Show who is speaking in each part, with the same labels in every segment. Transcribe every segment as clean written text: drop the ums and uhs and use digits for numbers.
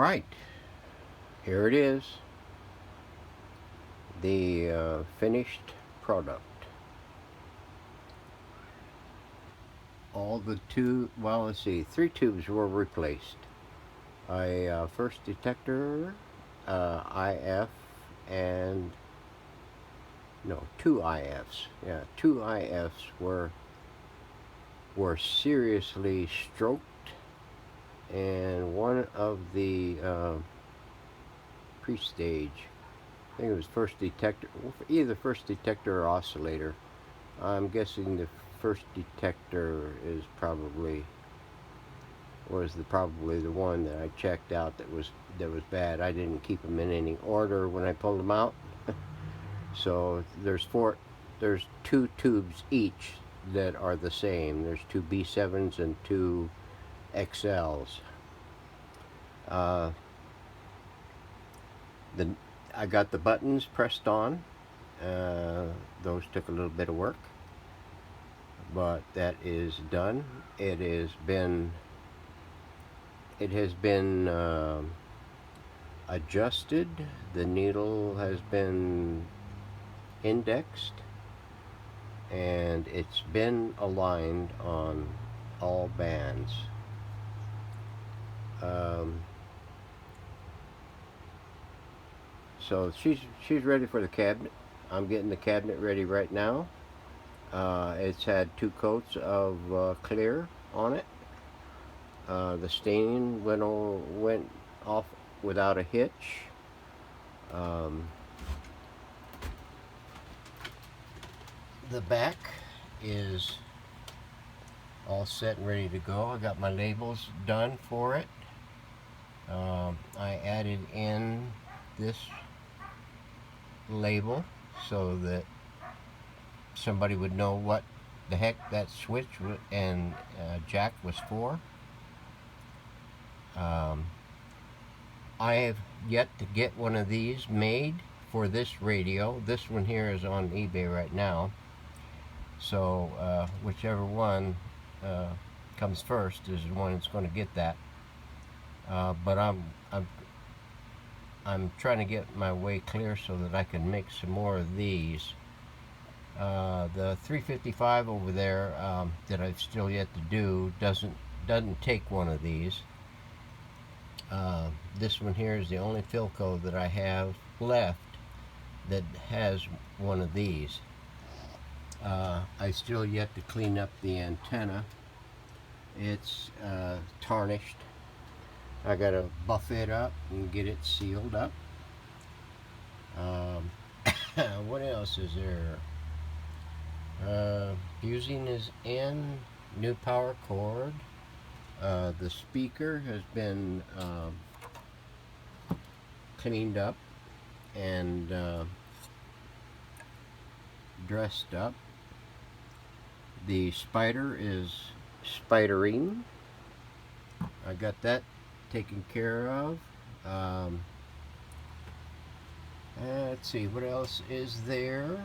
Speaker 1: right, here it is, the finished product. All the well, let's see, 3 tubes were replaced. A first detector, IF, and no, two IFs. Yeah, two IFs were seriously stroked, and one of the pre-stage, I think it was first detector, either first detector or oscillator. I'm guessing the first detector is probably the one that I checked out that was bad. I didn't keep them in any order when I pulled them out. So there's two tubes each that are the same. There's two B7s and two XLs. I got the buttons pressed on. Those took a little bit of work, but that is done. It has been adjusted. The needle has been indexed, and it's been aligned on all bands. So she's ready for the cabinet. I'm getting the cabinet ready right now. It's had 2 coats of clear on it. The staining went off without a hitch. The back is all set and ready to go. I got my labels done for it. I added in this label so that somebody would know what the heck that switch and jack was for. I have yet to get one of these made for this radio. This one here is on eBay right now, so whichever one comes first is the one that's going to get that. But I'm trying to get my way clear so that I can make some more of these. The 355 over there that I've still yet to do doesn't take one of these. This one here is the only Philco that I have left that has one of these. I still yet to clean up the antenna. It's tarnished. I gotta buff it up and get it sealed up. What else is there? Fusing is in, new power cord. The speaker has been cleaned up and dressed up. The spider is spidering. I got that taken care of. Let's see, what else is there?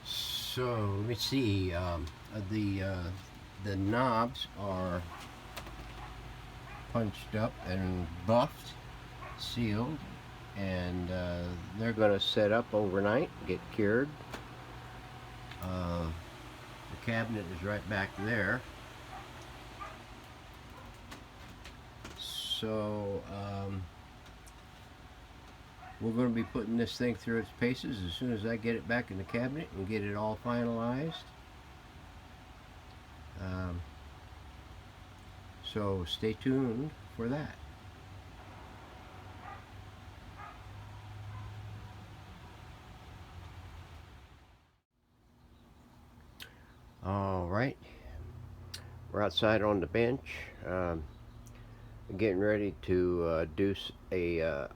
Speaker 1: So let me see. The knobs are punched up and buffed, sealed, and they're going to set up overnight, get cured. The cabinet is right back there. So we're going to be putting this thing through its paces as soon as I get it back in the cabinet and get it all finalized. So stay tuned for that. All right, we're outside on the bench, getting ready to do a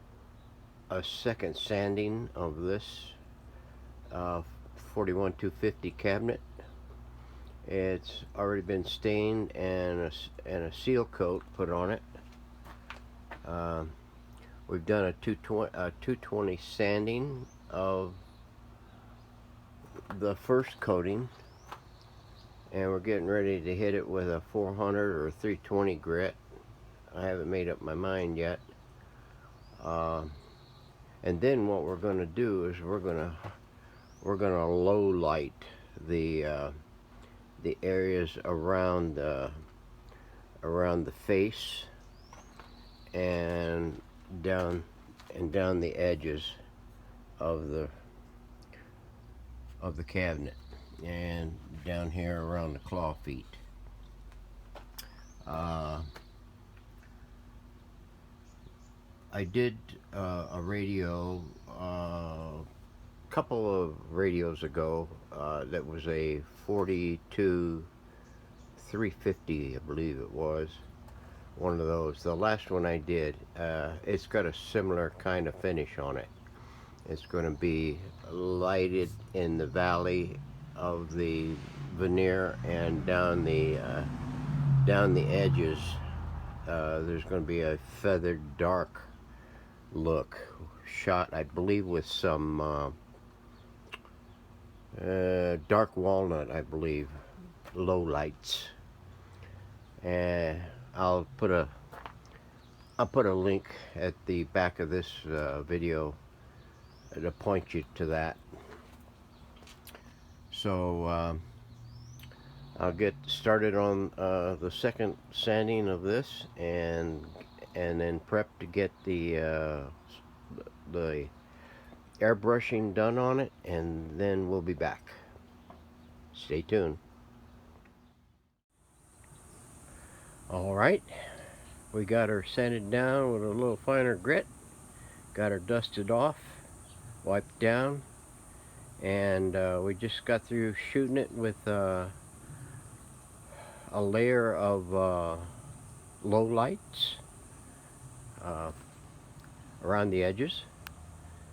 Speaker 1: second sanding of this 41250 cabinet. It's already been stained and a seal coat put on it. We've done a 220 sanding of the first coating, and we're getting ready to hit it with a 400 or 320 grit. I haven't made up my mind yet. And then what we're going to do is we're going to low light the areas around the face and down the edges of the cabinet, and down here around the claw feet. I did a radio couple of radios ago that was a 42 350, I believe it was, one of those. The last one I did, it's got a similar kind of finish on it. It's going to be lighted in the valley of the veneer, and down the edges there's going to be a feathered dark look, shot I believe with some dark walnut, I believe, low lights. And I'll put a link at the back of this video to point you to that. So I'll get started on the second sanding of this, and then prep to get the airbrushing done on it, and then we'll be back. Stay tuned. All right, we got her sanded down with a little finer grit, got her dusted off, wiped down, and we just got through shooting it with a layer of low lights around the edges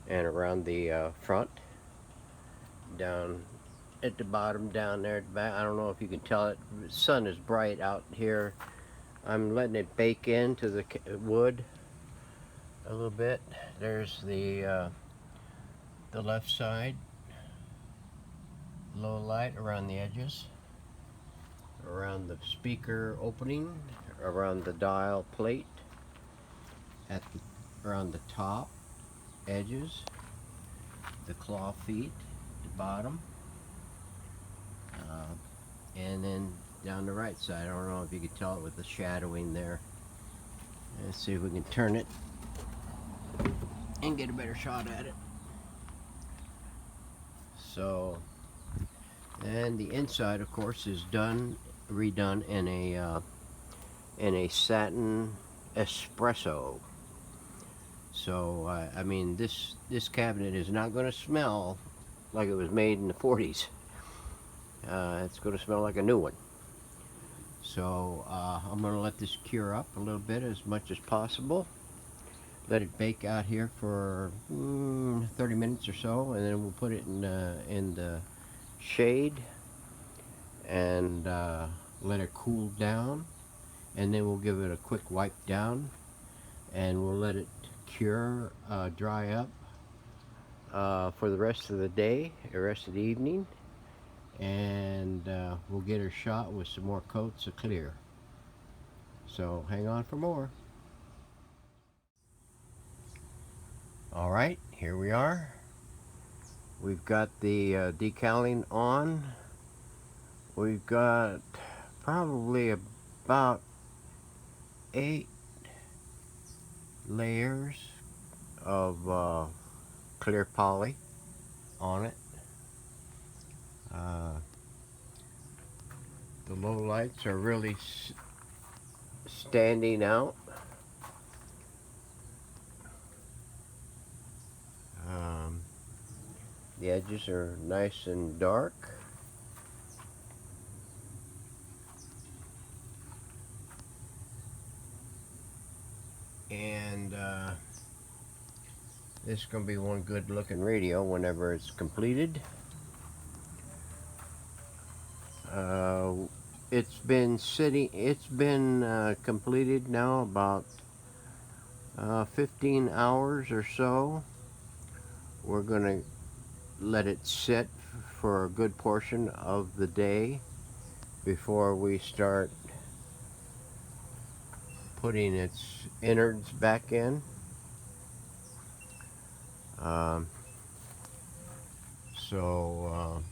Speaker 1: and around the front, down at the bottom, down there at the back. I don't know if you can tell it. The sun is bright out here. I'm letting it bake into the wood a little bit. There's the left side, low light around the edges, around the speaker opening, around the dial plate, around the top edges, the claw feet, the bottom, and then down the right side. I don't know if you can tell it with the shadowing there. Let's see if we can turn it and get a better shot at it. So, and the inside, of course, is redone in a satin espresso. So I mean, this cabinet is not going to smell like it was made in the 40s. It's going to smell like a new one. So I'm going to let this cure up a little bit, as much as possible. Let it bake out here for 30 minutes or so, and then we'll put it in the shade and let it cool down, and then we'll give it a quick wipe down, and we'll let it cure, dry up for the rest of the day, the rest of the evening, and we'll get her shot with some more coats of clear. So hang on for more. All right, here we are. We've got the decaling on. We've got probably about 8 layers of clear poly on it. The low lights are really standing out. The edges are nice and dark. And this is going to be one good looking radio whenever it's completed. It's been completed now about 15 hours or so. We're going to let it sit for a good portion of the day, before we start putting its innards back in. Um, so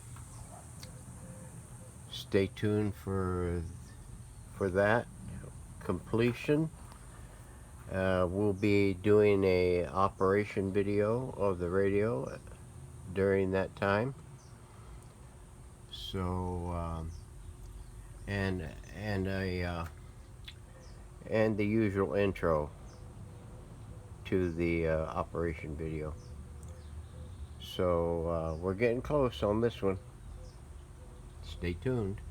Speaker 1: stay tuned for that completion. We'll be doing a operation video of the radio during that time. So and and a and the usual intro to the operation video. So we're getting close on this one. Stay tuned.